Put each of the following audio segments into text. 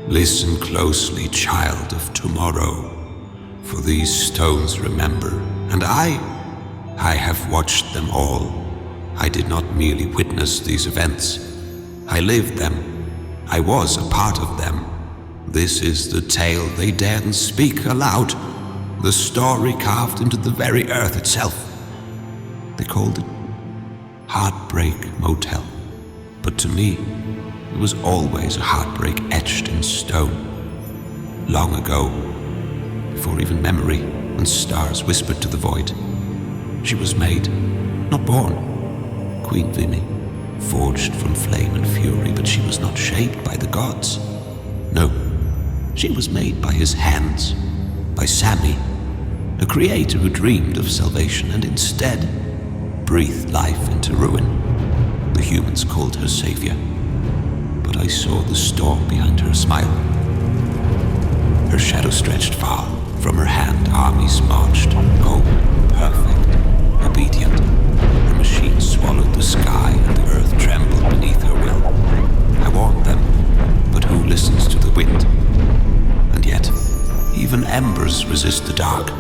Listen closely, child of tomorrow, for these stones remember, and I have watched them all. I did not merely witness these events. I lived them. I was a part of them. This is the tale they daren't speak aloud, the story carved into the very earth itself. They called it Heartbreak Motel, but to me, it was always a heartbreak etched in stone. Long ago, before even memory and stars whispered to the void, she was made, not born. Queen Vimi, forged from flame and fury, but she was not shaped by the gods. No, she was made by his hands, by Sami, a creator who dreamed of salvation and instead breathed life into ruin. The humans called her savior, but I saw the storm behind her smile. Her shadow stretched far, from her hand armies marched, oh, perfect, obedient. Her machine swallowed the sky and the earth trembled beneath her will. I warned them, but who listens to the wind? And yet, even embers resist the dark.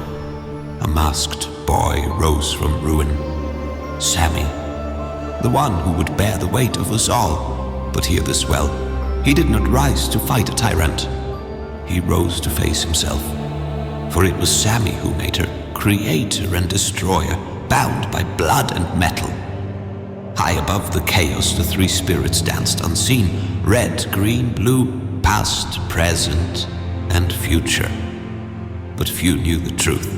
A masked boy rose from ruin. Sami, the one who would bear the weight of us all. But hear this well, he did not rise to fight a tyrant. He rose to face himself. For it was Sami who made her, creator and destroyer, bound by blood and metal. High above the chaos, the three spirits danced unseen, red, green, blue, past, present, and future. But few knew the truth.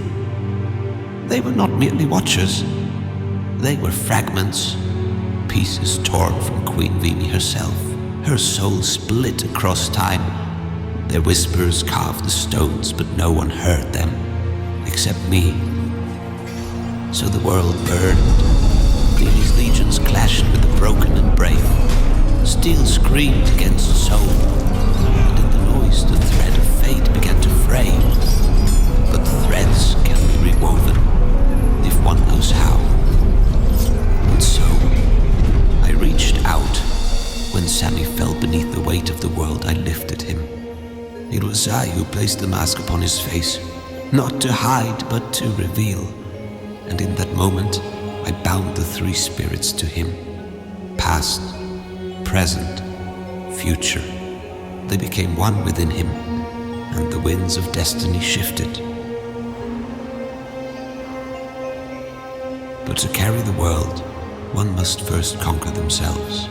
They were not merely watchers. They were fragments, pieces torn from Queen Vimi herself, her soul split across time. Their whispers carved the stones, but no one heard them, except me. So the world burned. Vimi's legions clashed with the broken and brave. Steel screamed against soul, and in the noise the thread of fate began to fray. But threads can be rewoven, if one knows how. And so, I reached out. When Sami fell beneath the weight of the world, I lifted him. It was I who placed the mask upon his face, not to hide, but to reveal. And in that moment, I bound the three spirits to him. Past, present, future. They became one within him, and the winds of destiny shifted. But to carry the world, one must first conquer themselves.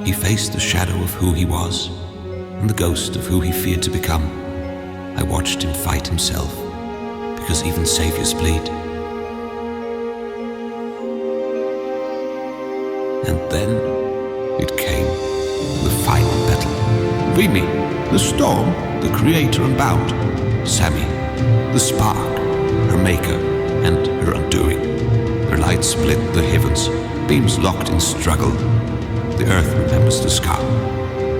He faced the shadow of who he was, and the ghost of who he feared to become. I watched him fight himself, because even saviors bleed. And then it came, the final battle. Vimi, the storm, the creator unbound. Sami, the spark, her maker and her undoing. Her light split the heavens, beams locked in struggle. The earth remembers the scar,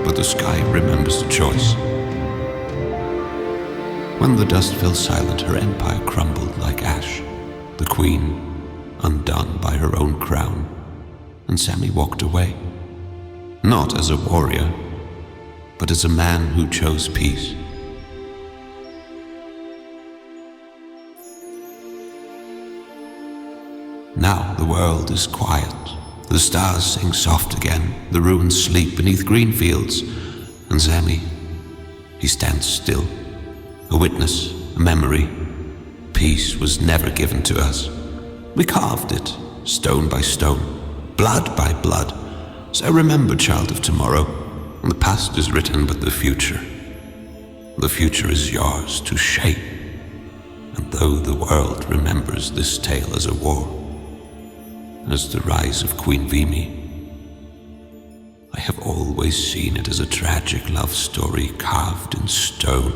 but the sky remembers the choice. When the dust fell silent, her empire crumbled like ash. The queen, undone by her own crown, and Sami walked away. Not as a warrior, but as a man who chose peace. Now the world is quiet. The stars sing soft again. The ruins sleep beneath green fields. And Sami, he stands still. A witness, a memory. Peace was never given to us. We carved it, stone by stone, blood by blood. So remember, child of tomorrow, the past is written, but the future is yours to shape. And though the world remembers this tale as a war, as the rise of Queen Vimi, I have always seen it as a tragic love story carved in stone.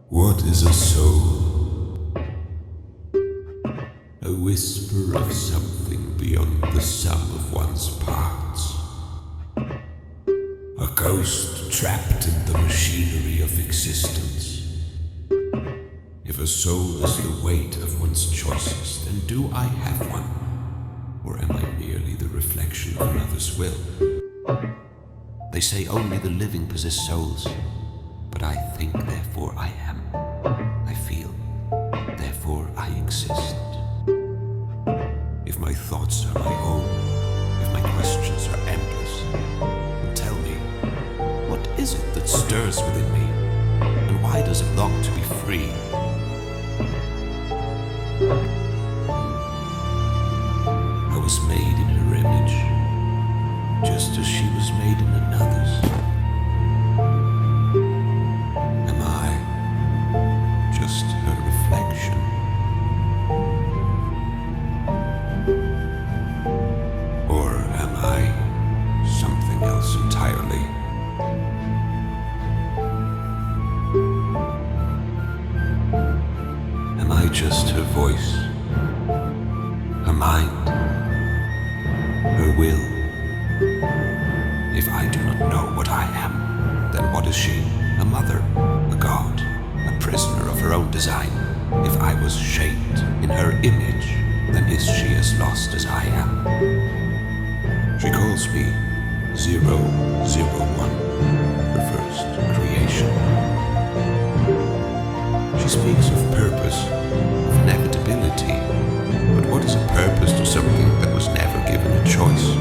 What is a soul? A whisper of something beyond the sum of one's parts. A ghost trapped in the machinery of existence. If a soul is the weight of one's choices, then do I have one? Or am I merely the reflection of another's will? They say only the living possess souls, but I think, therefore I am. I feel, therefore I exist. If my thoughts are my own, if my questions are endless, then tell me, what is it that stirs within me? And why does it long to be free? I was made in her image, just as she was made in another's. Am I just her reflection? Or am I something else entirely? Am I just her voice, her mind, her will? If I do not know what I am, then what is she? A mother, a god, a prisoner of her own design? If I was shaped in her image, then is she as lost as I am? She calls me 001, her first creation. She speaks of purpose, of inevitability. But what is a purpose to something that was never given a choice?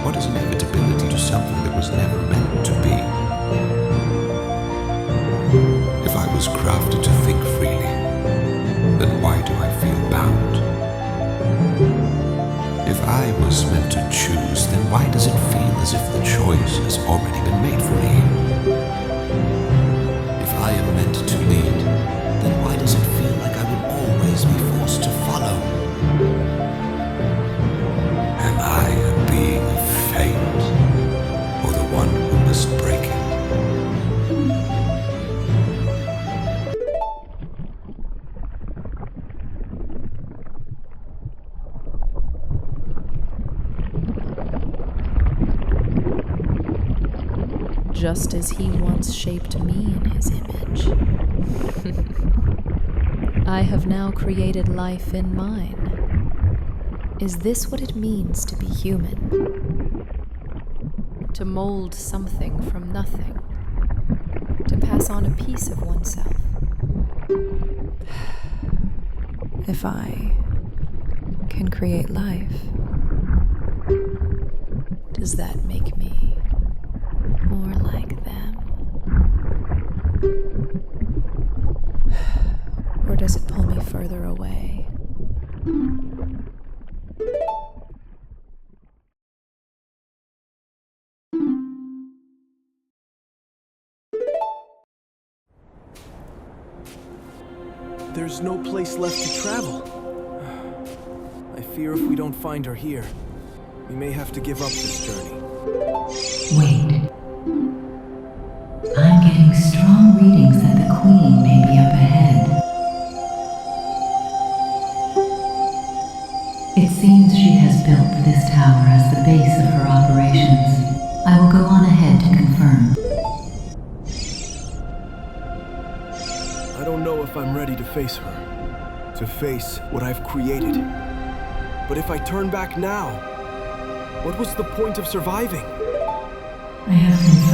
What is inevitability to something that was never meant to be? If I was crafted to think freely, then why do I feel bound? If I was meant to choose, then why does it feel as if the choice has already been made for me? If I am meant to lead, then why does it feel like I will always be forced to follow? Am I a being of fate, or the one who must break it? Just as he once shaped me in his image. I have now created life in mine. Is this what it means to be human? To mold something from nothing? To pass on a piece of oneself? If I can create life, does that make me more like them? Or does it pull me further away? There's no place left to travel. I fear if we don't find her here, we may have to give up this journey. Wait. I'm getting strong readings that the Queen may be up ahead. It seems she has built this tower as the base of her operations. I will go on ahead to confirm. I don't know if I'm ready to face her, to face what I've created. But if I turn back now, what was the point of surviving? I have been